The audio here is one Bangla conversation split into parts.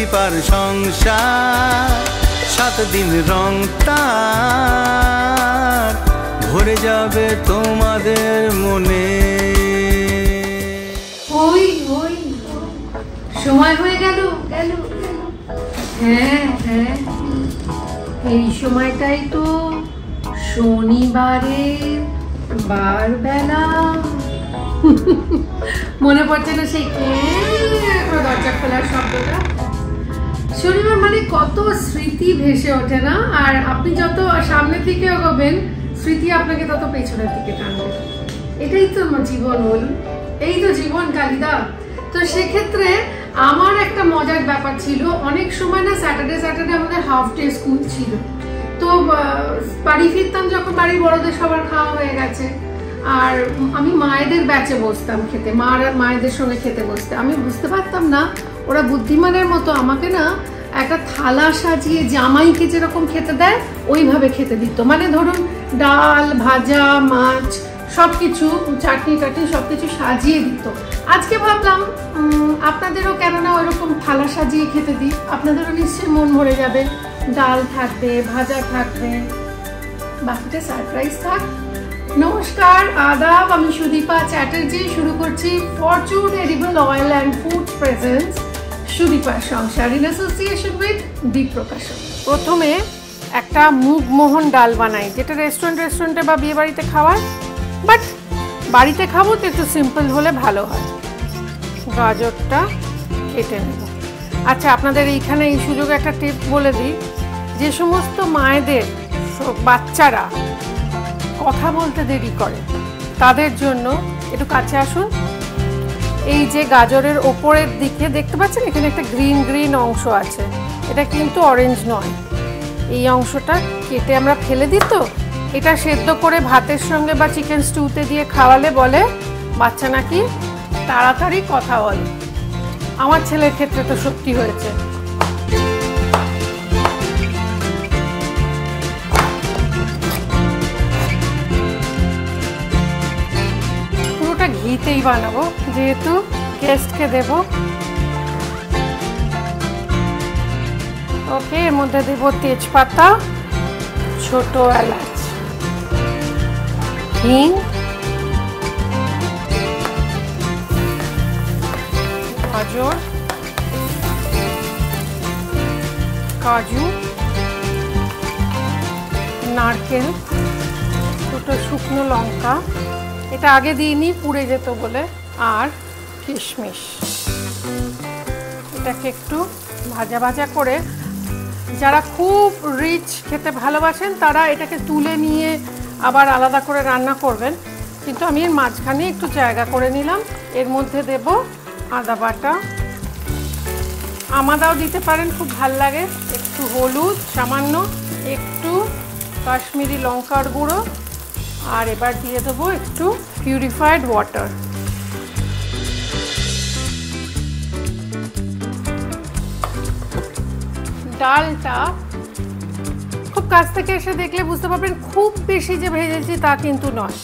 সুদীপার সংসার 7 দিন রং তার ভরে যাবে তোমাদের মনে। ওই ওই সময় হয়ে গেল গেল। হ্যাঁ হ্যাঁ, এই সময়টাই তো শনিবারের বারবেলা। মনে পড়ছে না সেই দরজা খোলার শব্দটা? শনিবার মানে কত স্মৃতি ভেসে ওঠে না? আর আপনি যত সামনের দিকে এগোবেন স্মৃতি আপনাকে তত পেছনের দিকে টানবে। এটাই তো জীবন, বলুন, এই তো জীবন কালিদা। তো সেক্ষেত্রে আমার একটা মজার ব্যাপার ছিল, অনেক সময় না স্যাটারডে আমাদের হাফ ডে স্কুল ছিল। তো বাড়ি ফিরতাম যখন বাড়ির বড়দের সবার খাওয়া হয়ে গেছে, আর আমি মায়েদের ব্যাচে বসতাম খেতে, মায়েদের সঙ্গে খেতে বসতে। আমি বুঝতে পারতাম না, ওরা বুদ্ধিমানের মতো আমাকে না একটা থালা সাজিয়ে জামাইকে যেরকম খেতে দেয় ওইভাবে খেতে দিত। মানে ধরুন ডাল, ভাজা, মাছ, সবকিছু, চাটনি টাটনি সবকিছু সাজিয়ে দিত। আজকে ভাবলাম আপনাদেরও কেননা ওইরকম থালা সাজিয়ে খেতে দিই, আপনাদেরও নিশ্চয়ই মন ভরে যাবে। ডাল থাকবে, ভাজা থাকবে, বাকিটা সারপ্রাইজ থাক। নমস্কার, আদাব, আমি সুদীপা চ্যাটার্জি। শুরু করছি Fortune edible oil and food presence সুদীপার সংসার in association with Deep Prakashan. প্রথমে একটা মুগমোহন ডাল বানাই, যেটা রেস্টুরেন্টে বা বিয়ে বাড়িতে খাওয়ায়, বাট বাড়িতে খাবো তো একটু সিম্পল হলে ভালো হয়। গাজরটা কেটে নেব। আচ্ছা, আপনাদের এইখানে এই সুযোগে একটা টিপ বলে দিই, যে সমস্ত মায়েদের বাচ্চারা কথা বলতে দেরি করে তাদের জন্য একটু কাছে আসুন। এই যে গাজরের ওপরের দিকে দেখতে পাচ্ছেন, এখানে একটা গ্রিন গ্রিন অংশ আছে, এটা কিন্তু অরেঞ্জ নয়। এই অংশটা কেটে আমরা ফেলে দিই। তো এটা সেদ্ধ করে ভাতের সঙ্গে বা চিকেন স্টুতে দিয়ে খাওয়ালে বলে বাচ্চা নাকি তাড়াতাড়ি কথা বলে। আমার ছেলের ক্ষেত্রে তো সত্যি হয়েছে। পুরোটা ঘিতেই বানাবো যেহেতু গেস্টকে দেব। ওকে, এর মধ্যে দেব তেজপাতা, ছোট এলাচ, হিং, গাজর, কাজু, নারকেল, দুটো শুকনো লঙ্কা, এটা আগে দিইনি পুড়ে যেত বলে, আর কিশমিশ। এটাকে একটু ভাজা ভাজা করে, যারা খুব রিচ খেতে ভালোবাসেন তারা এটাকে তুলে নিয়ে আবার আলাদা করে রান্না করবেন, কিন্তু আমি এর মাঝখানে একটু জায়গা করে নিলাম। এর মধ্যে দেব আদা বাটা, আমাদাও দিতে পারেন, খুব ভাল লাগে। একটু হলুদ সামান্য, একটু কাশ্মীরি লঙ্কার গুঁড়ো, আর এবার দিয়ে দেবো একটু পিউরিফাইড ওয়াটার। ডালটা খুব কাছ থেকে এসে দেখলে বুঝতে পারবেন খুব বেশি যে ভেজেছি তা কিন্তু নয়,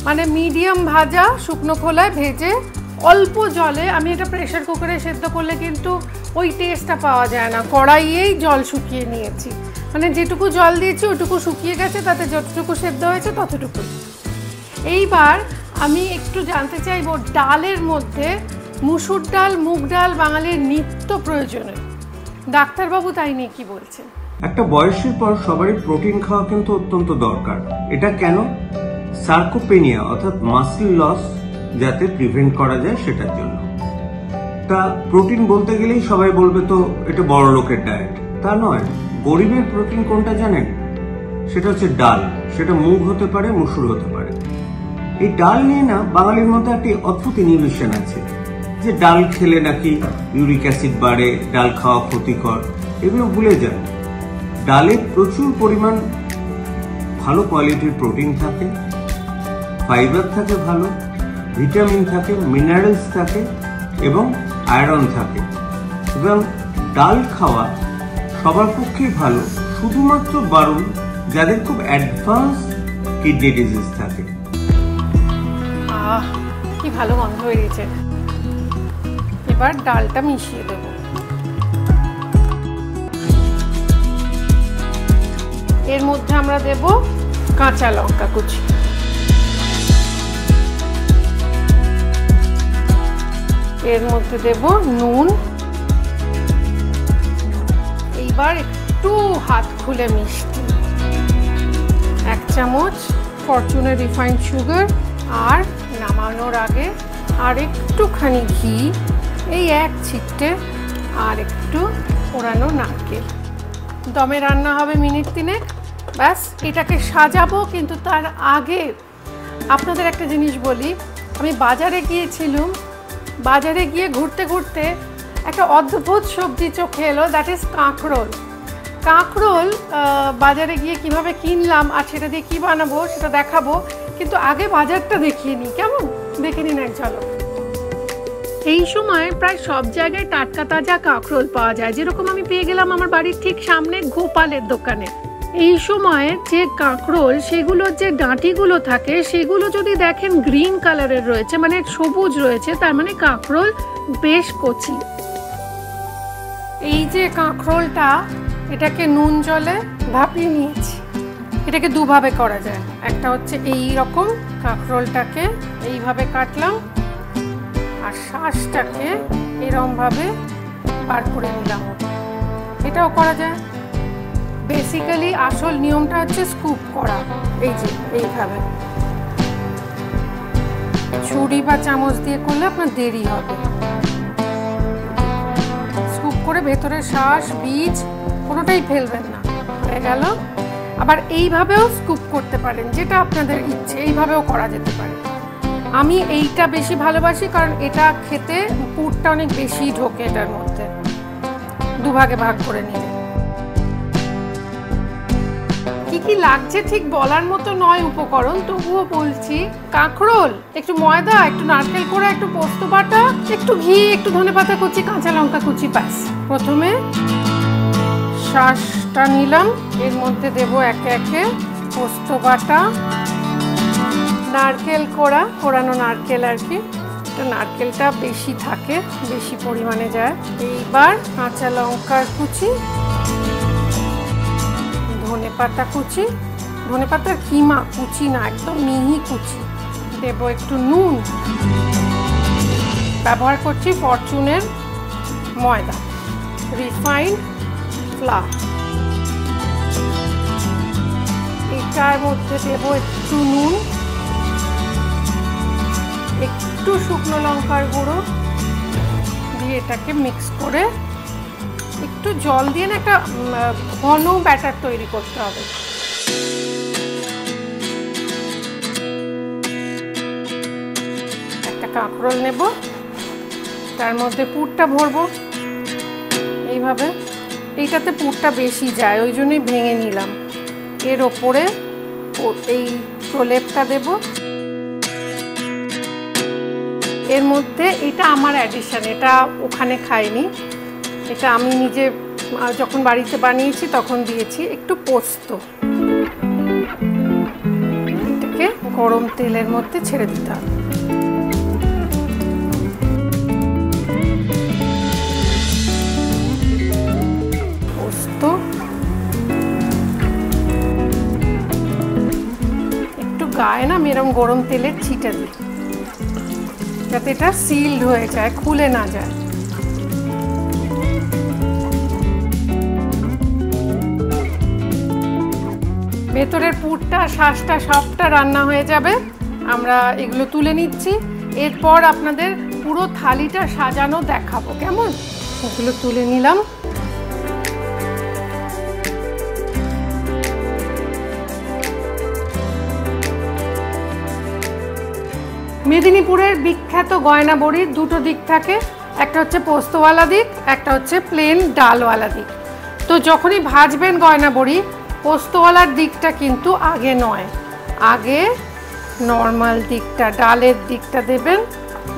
মানে মিডিয়াম ভাজা, শুকনো খোলায় ভেজে অল্প জলে। আমি এটা প্রেশার কুকারে সেদ্ধ করলে কিন্তু ওই টেস্টটা পাওয়া যায় না, কড়াইয়েই জল শুকিয়ে নিয়েছি, মানে যেটুকু জল দিয়েছি ওটুকু শুকিয়ে গেছে, তাতে যতটুকু সেদ্ধ হয়েছে ততটুকু। এইবার আমি একটু জানতে চাইব, ডালের মধ্যে মুসুর ডাল, মুগ ডাল বাঙালির নিত্য প্রয়োজনীয়, ডাক্তারবাবু তাই নিয়ে কি বলছেন? একটা বয়সের পর সবারই প্রোটিন খাওয়া কিন্তু অত্যন্ত দরকার। এটা কেন? সার্কোপেনিয়া অর্থাৎ মাসল লস যাতে প্রিভেন্ট করা যায় সেটার জন্য। তা প্রোটিন বলতে গেলেই সবাই বলবে তো এটা বড় লোকের ডায়েট, তা নয়। গরিবের প্রোটিন কোনটা জানেন? সেটা হচ্ছে ডাল। সেটা মুগ হতে পারে, মসুর হতে পারে। এই ডাল নিয়ে না বাঙালির মধ্যে একটি অদ্ভুত ইনহিবিশন আছে, যে ডাল খেলে নাকি ইউরিক অ্যাসিড বাড়ে, ডাল খাওয়া ক্ষতিকর, এগুলো ভুলে যান। ডালে প্রচুর পরিমাণ ভালো কোয়ালিটির প্রোটিন থাকে, ফাইবার থাকে ভালো, ভিটামিন থাকে, মিনারেলস থাকে এবং আয়রন থাকে। এবং ডাল খাওয়া সবার পক্ষেই ভালো, শুধুমাত্র বারণ যাদের খুব অ্যাডভান্স কিডনি ডিজিজ থাকে। কি ভালো গন্ধ বেরিয়েছে। এবার ডালটা মিশিয়ে দেব। এর মধ্যে আমরা দেব কাঁচা লঙ্কা কুচি, এর মধ্যে দেব নুন, এইবার একটু হাত খুলে মিষ্টি, 1 চামচ ফরচুনের রিফাইন্ড সুগার, আর নামানোর আগে আর একটুখানি ঘি, এই 1 ছিটে, আর একটু পোড়ানো নারকেল। দমে রান্না হবে মিনিট 3। ব্যাস, এটাকে সাজাবো। কিন্তু তার আগে আপনাদের একটা জিনিস বলি, আমি বাজারে গিয়েছিলাম, বাজারে গিয়ে ঘুরতে ঘুরতে একটা অদ্ভুত সবজি চোখে এলো, দ্যাট ইজ কাঁকরোল। কাঁকরোল বাজারে গিয়ে কিভাবে কিনলাম আর সেটা দিয়ে কী বানাবো সেটা দেখাবো, কিন্তু আগে বাজারটা দেখিয়ে নিই, কেমন? দেখে নিন এক ঝলক। এই সময় প্রায় সব জায়গায় টাটকা তাজা কাঁকরোল পাওয়া যায়, যেরকম আমি পেয়ে গেলাম আমার বাড়ির ঠিক সামনে গোপালের দোকানে। এই সময় যে কাঁকরোল, সেগুলোর যে ডাঁটিগুলো থাকে সেগুলো যদি দেখেন গ্রিন কালারের রয়েছে, মানে সবুজ রয়েছে, তার মানে কাঁকরোল বেশ কচি। এই যে কাঁকরোলটা, এটাকে নুন জলে ভাপিয়ে নিয়েছি। এটাকে দুভাবে করা যায়, একটা হচ্ছে এই রকম কাঁকরোলটাকে এইভাবে কাটলাম, আর শ্বাসটাকে এরমভাবে বার করে নিলাম, এটাও করা যায়। বেসিক্যালি আসল নিয়মটা হচ্ছে স্কুপ করা, এই যে এইভাবে ছুরি বা চামচ দিয়ে করলে আপনার দেরি হবে। স্কুপ করে ভেতরে শ্বাস বীজ কোনোটাই ফেলবেন না, হয়ে গেল। আবার এইভাবেও স্কুপ করতে পারেন, যেটা আপনাদের ইচ্ছে, এইভাবেও করা যেতে পারে। আমি এইটা বেশি ভালোবাসি, কারণ এটা খেতে পুরটা অনেক বেশি ঢোকে এটার মধ্যে। দুভাগে ভাগ করে নিলে কি কি লাগছে ঠিক বলার মতো নয় উপকরণ, তবুও বলছি। কাঁকরোল, একটু ময়দা, একটু নারকেল কোড়া, একটু পোস্ত বাটা, একটু ঘি, একটু ধনেপাতা কুচি, কাঁচা লঙ্কা কুচি, ব্যাস। প্রথমে শ্বাসটা নিলাম, এর মধ্যে দেব একে একে পোস্ত বাটা, নারকেল কোড়া, কোড়ানো নারকেল আর কি, নারকেলটা বেশি থাকে, বেশি পরিমাণে যায়। এইবার কাঁচা লঙ্কার কুচি, ধনেপাতা কুচি, ধনেপাতার কিমা কুচি না, একদম মিহি কুচি, দেব একটু নুন, ব্যবহার করছি ফরচুনের ময়দা, রিফাইন্ড ফ্লাওয়ার, এটার মধ্যে দেব একটু নুন, একটু শুকনো লঙ্কার গুঁড়ো দিয়ে এটাকে মিক্স করে একটু জল দিয়ে না একটা ঘন ব্যাটার তৈরি করতে হবে। একটা কাঁকরোল নেব, তার মধ্যে পুরটা ভরবো এইভাবে। এইটাতে পুরটা বেশি যায়, ওই জন্যই ভেঙে নিলাম। এর ওপরে এই প্রলেপটা দেব, এর মধ্যে এটা আমার অ্যাডিশন, এটা ওখানে খাইনি, এটা আমি নিজে যখন বাড়িতে বানিয়েছি তখন দিয়েছি একটু পোস্ত। এটাকে গরম তেলের মধ্যে ছেড়ে দিতে হবে। পোস্ত একটু গায়ে না এরকম গরম তেলের ছিটা দিই, যাতে এটা সিলড হয়ে যায়, খুলে না যায়। ভেতরের পুরটা, শ্বাসটা সবটা রান্না হয়ে যাবে। আমরা এগুলো তুলে নিচ্ছি, এরপর আপনাদের পুরো থালিটা সাজানো দেখাবো, কেমন? এগুলো তুলে নিলাম। মেদিনীপুরের বিখ্যাত গয়না বড়ির দুটো দিক থাকে, একটা হচ্ছে পোস্তওয়ালা দিক, একটা হচ্ছে প্লেন ডালওয়ালা দিক। তো যখনই ভাজবেন গয়না বড়ি, পোস্তওয়ালার দিকটা কিন্তু আগে নয়, আগে নর্মাল দিকটা, ডালের দিকটা দেবেন।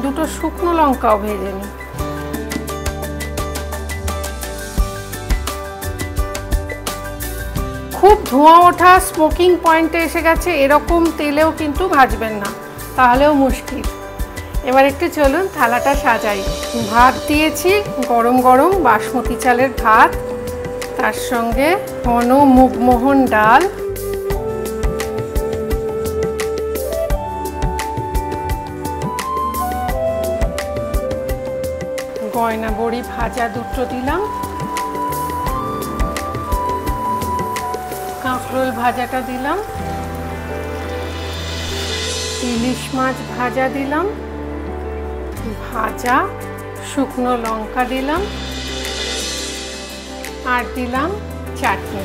দুটো শুকনো লঙ্কাও ভেজে নিন। খুব ধোঁয়া ওঠা স্মোকিং পয়েন্টে এসে গেছে, এরকম তেলেও কিন্তু ভাজবেন না, তাহলেও মুশকিল। এবার একটু চলুন থালাটা সাজাই। ভাত দিয়েছি, গরম গরম বাসমতি চালের ভাত, তার সঙ্গে ঘন মুগমোহন ডাল, গয়না বড়ি ভাজা দুটো দিলাম, কাঁকরোল ভাজাটা দিলাম, ইলিশ মাছ ভাজা দিলাম, ভাজা শুকনো লঙ্কা দিলাম, আর দিলাম চাটনি।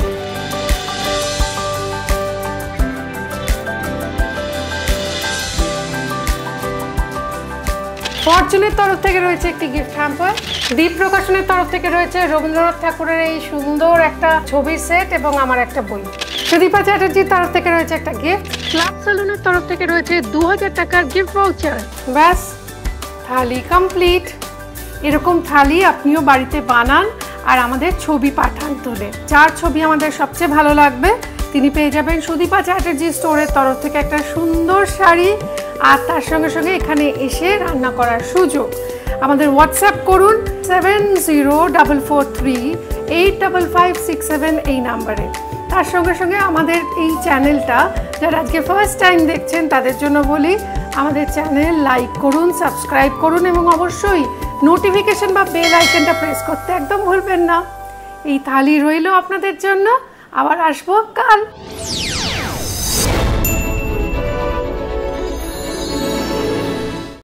ফরচুনের তরফ থেকে রয়েছে একটি গিফট হ্যাম্পার, দীপ প্রকাশনের তরফ থেকে রয়েছে রবীন্দ্রনাথ ঠাকুরের এই সুন্দর একটা ছবির সেট এবং আমার একটা বই। সুদীপা চ্যাটার্জির তরফ থেকে রয়েছে একটা গিফট, ক্লাব সেলুনের তরফ থেকে রয়েছে 2000 টাকার গিফট ভাউচার। ব্যাস, থালি কমপ্লিট। এরকম থালি আপনিও বাড়িতে বানান আর আমাদের ছবি পাঠান তুলে। যার ছবি আমাদের সবচেয়ে ভালো লাগবে তিনি পেয়ে যাবেন সুদীপা চ্যাটার্জি স্টোরের তরফ থেকে একটা সুন্দর শাড়ি, আর তার সঙ্গে সঙ্গে এখানে এসে রান্না করার সুযোগ। আমাদের হোয়াটসঅ্যাপ করুন 7044385567 এই নাম্বারে। তার সঙ্গে সঙ্গে আমাদের এই চ্যানেলটা যারা আজকে ফার্স্ট টাইম দেখছেন তাদের জন্য বলি, আমাদের চ্যানেল লাইক করুন, সাবস্ক্রাইব করুন এবং অবশ্যই নোটিফিকেশন বা বেল আইকনটা প্রেস করতে একদম ভুলবেন না। এই থালি রইল আপনাদের জন্য, আবার আসবো কাল।